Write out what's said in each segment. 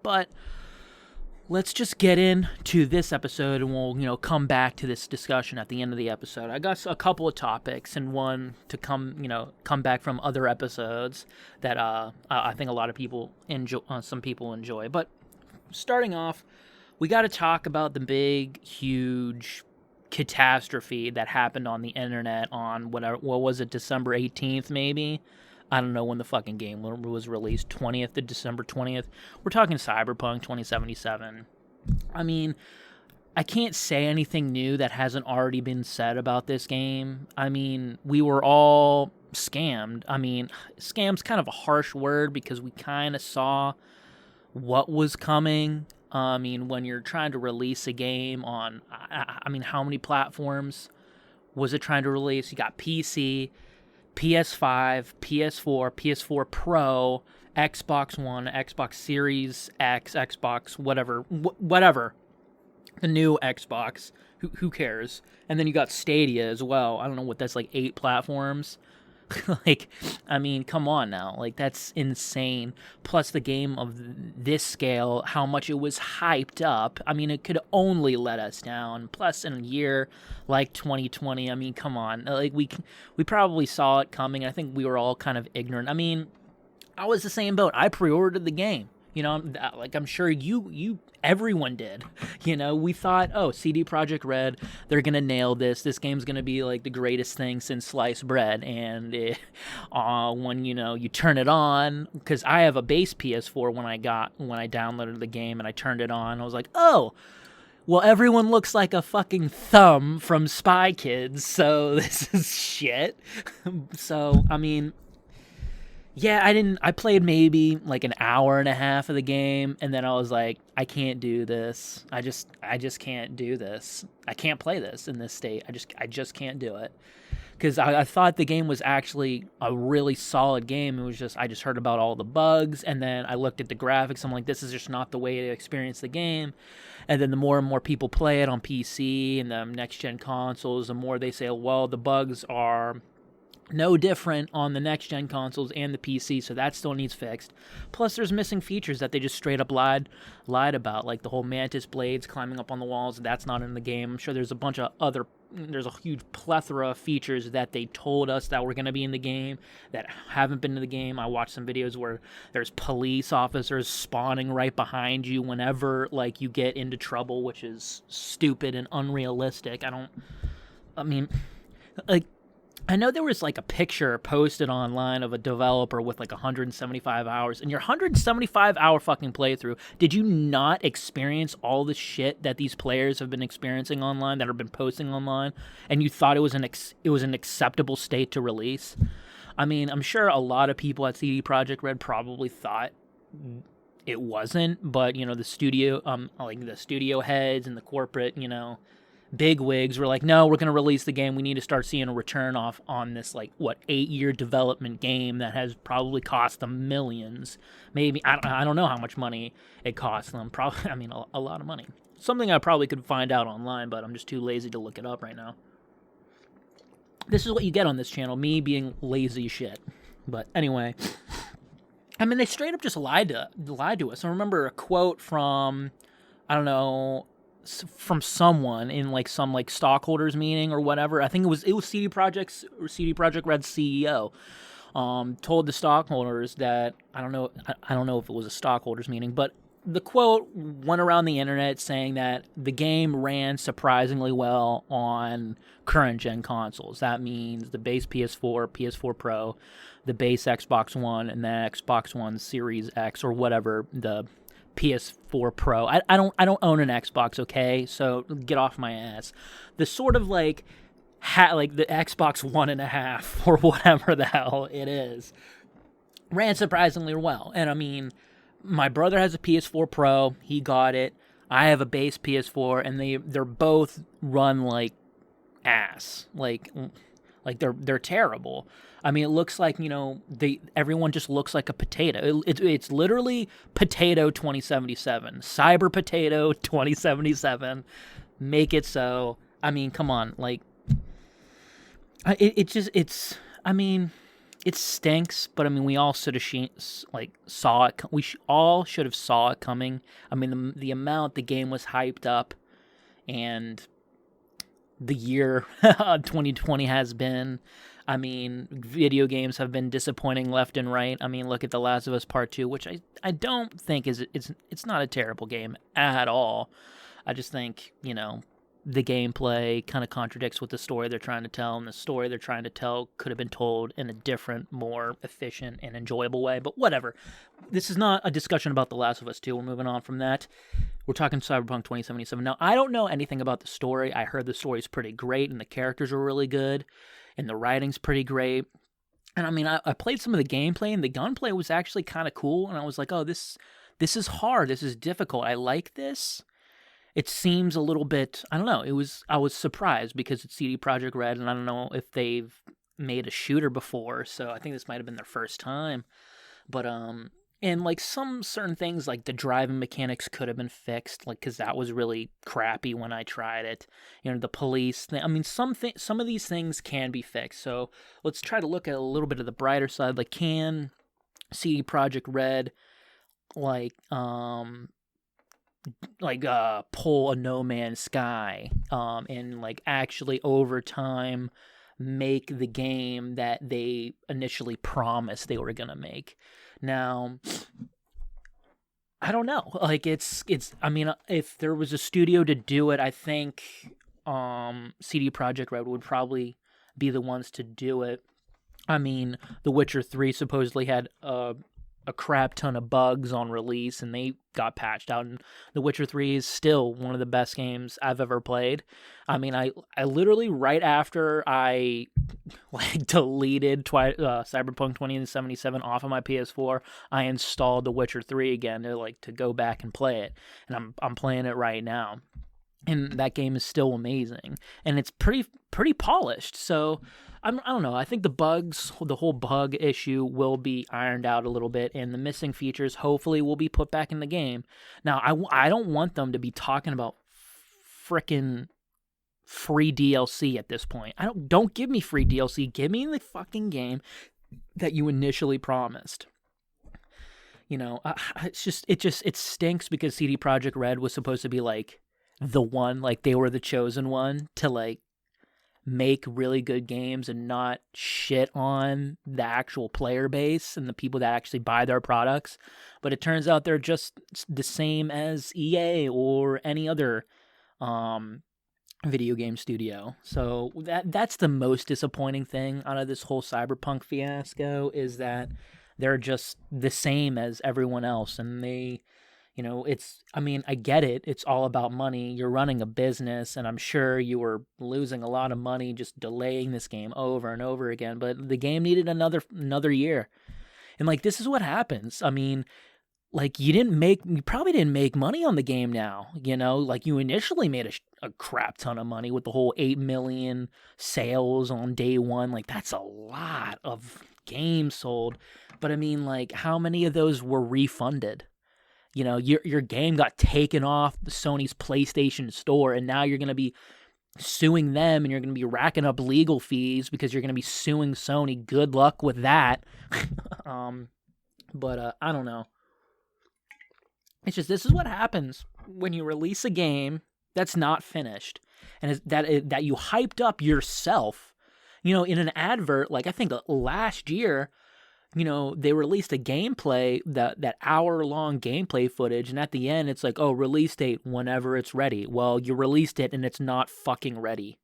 But let's just get into this episode, and we'll come back to this discussion at the end of the episode. I got a couple of topics, and one to come back from other episodes that I think a lot of people enjoy. Some people enjoy. But starting off, we got to talk about the big, huge catastrophe that happened on the internet on what was it, December 18th, maybe? I don't know when the fucking game was released, 20th to December 20th. We're talking Cyberpunk 2077. I mean, I can't say anything new that hasn't already been said about this game. I mean, we were all scammed. I mean, scam's kind of a harsh word because we kind of saw what was coming. I mean, when you're trying to release a game on, I mean, how many platforms was it trying to release? You got PC, PS5, PS4, PS4 Pro, Xbox One, Xbox Series X, Xbox, whatever, the new Xbox. Who cares? And then you got Stadia as well. I don't know what that's like, 8 platforms. Like, I mean, come on now. Like, that's insane. Plus the game of this scale, how much it was hyped up. I mean, it could only let us down. Plus, in a year like 2020, I mean, come on. Like, we probably saw it coming. I think we were all kind of ignorant. I mean, I was the same boat. I pre-ordered the game. I'm sure everyone did. We thought, oh, CD Projekt Red, they're going to nail this. This game's going to be like the greatest thing since sliced bread. And when, you turn it on, because I have a base PS4 when I downloaded the game and I turned it on, I was like, oh, well, everyone looks like a fucking thumb from Spy Kids, so this is shit. So, I mean, yeah, I played maybe like an hour and a half of the game, and then I was like, I can't do this. I just can't do this. I can't play this in this state. I just can't do it. Because I thought the game was actually a really solid game. It was just, I just heard about all the bugs, and then I looked at the graphics. I'm like, this is just not the way to experience the game. And then the more and more people play it on PC and the next-gen consoles, the more they say, well, the bugs are no different on the next-gen consoles and the PC, so that still needs fixed. Plus, there's missing features that they just straight up lied about, like the whole mantis blades climbing up on the walls. That's not in the game. I'm sure there's a huge plethora of features that they told us that were going to be in the game that haven't been in the game. I watched some videos where there's police officers spawning right behind you whenever, like, you get into trouble, which is stupid and unrealistic. I know there was like a picture posted online of a developer with like 175 hours. In your 175 hour fucking playthrough, did you not experience all the shit that these players have been experiencing online, that have been posting online, and you thought it was an acceptable state to release? I mean, I'm sure a lot of people at CD Projekt Red probably thought it wasn't, but the studio, the studio heads and the corporate, big wigs were like, no, we're going to release the game. We need to start seeing a return off on this, 8-year development game that has probably cost them millions. Maybe, I don't know how much money it cost them. Probably, a lot of money. Something I probably could find out online, but I'm just too lazy to look it up right now. This is what you get on this channel, me being lazy shit. But anyway, they straight up just lied to us. I remember a quote from, I don't know, from someone in some stockholders meeting or whatever. I think it was CD Projekt Red's CEO told the stockholders that, I don't know if it was a stockholders meeting, but the quote went around the internet saying that the game ran surprisingly well on current gen consoles. That means the base PS4, PS4 Pro, the base Xbox One, and the Xbox One Series X or whatever, the PS4 Pro. I don't own an Xbox, okay? So get off my ass. The sort of the Xbox One and a half or whatever the hell it is ran surprisingly well. And my brother has a PS4 Pro. He got it. I have a base PS4, and they're both run like ass. Like they're terrible. It looks like, everyone just looks like a potato. It's literally Potato 2077. Cyber Potato 2077. Make it so. Come on. it stinks, but I mean, we all should have saw it. All should have saw it coming. I mean, the amount the game was hyped up, and the year 2020 has been. I mean, video games have been disappointing left and right. I mean, look at The Last of Us Part 2, which I don't think it's not a terrible game at all. I just think, the gameplay kind of contradicts with the story they're trying to tell, and the story they're trying to tell could have been told in a different, more efficient and enjoyable way, but whatever. This is not a discussion about The Last of Us 2. We're moving on from that. We're talking Cyberpunk 2077. Now, I don't know anything about the story. I heard the story's pretty great, and the characters are really good, and the writing's pretty great. And I mean, I played some of the gameplay, and the gunplay was actually kind of cool, and I was like, oh, this is hard. This is difficult. I like this. It seems a little bit, I don't know, I was surprised because it's CD Projekt Red, and I don't know if they've made a shooter before, so I think this might have been their first time. But, and like some certain things, like the driving mechanics could have been fixed, like, because that was really crappy when I tried it. The police thing, I mean, some of these things can be fixed, so let's try to look at a little bit of the brighter side. Like, can CD Projekt Red, pull a No Man's Sky, and like actually over time make the game that they initially promised they were gonna make. Now, I don't know. Like I mean, if there was a studio to do it, I think CD Projekt Red would probably be the ones to do it. I mean, The Witcher 3 supposedly had a crap ton of bugs on release, and they got patched out, and The Witcher 3 is still one of the best games I've ever played. I mean, I literally, right after I deleted Cyberpunk 2077 off of my PS4, I installed The Witcher 3 again to go back and play it, and I'm playing it right now. And that game is still amazing, and it's pretty polished. So I don't know. I think the whole bug issue will be ironed out a little bit, and the missing features hopefully will be put back in the game. Now, I don't want them to be talking about frickin' free DLC at this point. Don't give me free DLC. Give me the fucking game that you initially promised. It stinks because CD Projekt Red was supposed to be like the one, like they were the chosen one to like make really good games and not shit on the actual player base and the people that actually buy their products. But it turns out they're just the same as EA or any other video game studio. So that's the most disappointing thing out of this whole Cyberpunk fiasco, is that they're just the same as everyone else, and they I get it. It's all about money. You're running a business, and I'm sure you were losing a lot of money just delaying this game over and over again, but the game needed another year. And like, this is what happens. I mean, like, you probably didn't make money on the game now, like you initially made a crap ton of money with the whole 8 million sales on day one. Like, that's a lot of games sold. But I mean, like, how many of those were refunded? Your game got taken off Sony's PlayStation Store, and now you're going to be suing them, and you're going to be racking up legal fees because you're going to be suing Sony. Good luck with that. But I don't know. It's just, this is what happens when you release a game that's not finished, and that you hyped up yourself. In an advert, like I think last year, they released a gameplay, that hour-long gameplay footage, and at the end, it's like, oh, release date whenever it's ready. Well, you released it, and it's not fucking ready.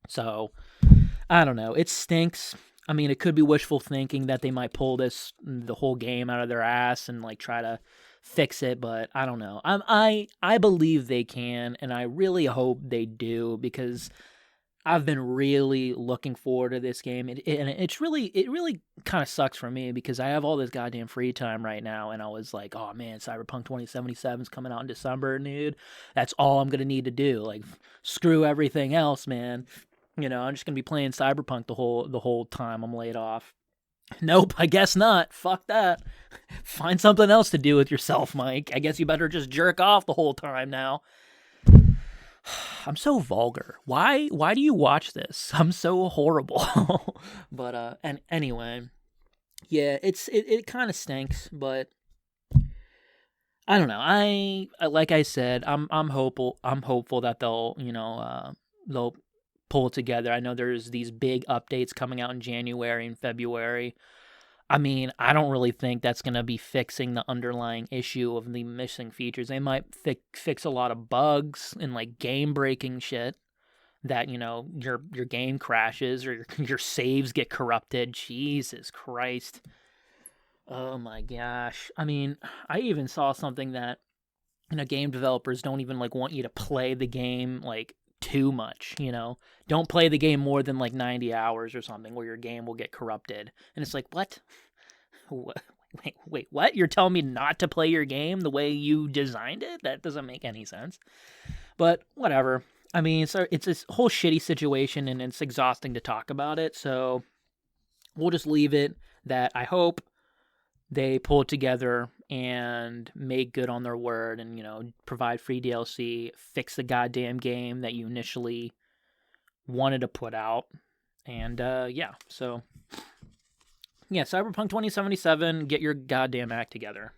So, I don't know. It stinks. I mean, it could be wishful thinking that they might pull the whole game out of their ass and, like, try to fix it, but I don't know. I believe they can, and I really hope they do, because I've been really looking forward to this game, and it really kind of sucks for me because I have all this goddamn free time right now, and I was like, oh man, Cyberpunk 2077 is coming out in December, dude. That's all I'm gonna need to do. Like, screw everything else, man. I'm just gonna be playing Cyberpunk the whole time I'm laid off. Nope, I guess not. Fuck that. Find something else to do with yourself, Mike. I guess you better just jerk off the whole time now. I'm so vulgar. Why do you watch this? I'm so horrible. But and anyway, yeah, it kind of stinks, but I don't know. Like I said, I'm hopeful that they'll pull it together. I know there's these big updates coming out in January and February. I mean, I don't really think that's going to be fixing the underlying issue of the missing features. They might fix a lot of bugs and like game breaking shit that, your game crashes or your saves get corrupted. Jesus Christ. Oh my gosh. I mean, I even saw something that game developers don't even like want you to play the game like too much. Don't play the game more than like 90 hours or something where your game will get corrupted. And it's like, what? Wait, what? You're telling me not to play your game the way you designed it? That doesn't make any sense. But whatever. I mean, it's this whole shitty situation and it's exhausting to talk about it. So we'll just leave it that I hope they pull it together and make good on their word and, provide free DLC, fix the goddamn game that you initially wanted to put out. And, so, yeah, Cyberpunk 2077, get your goddamn act together.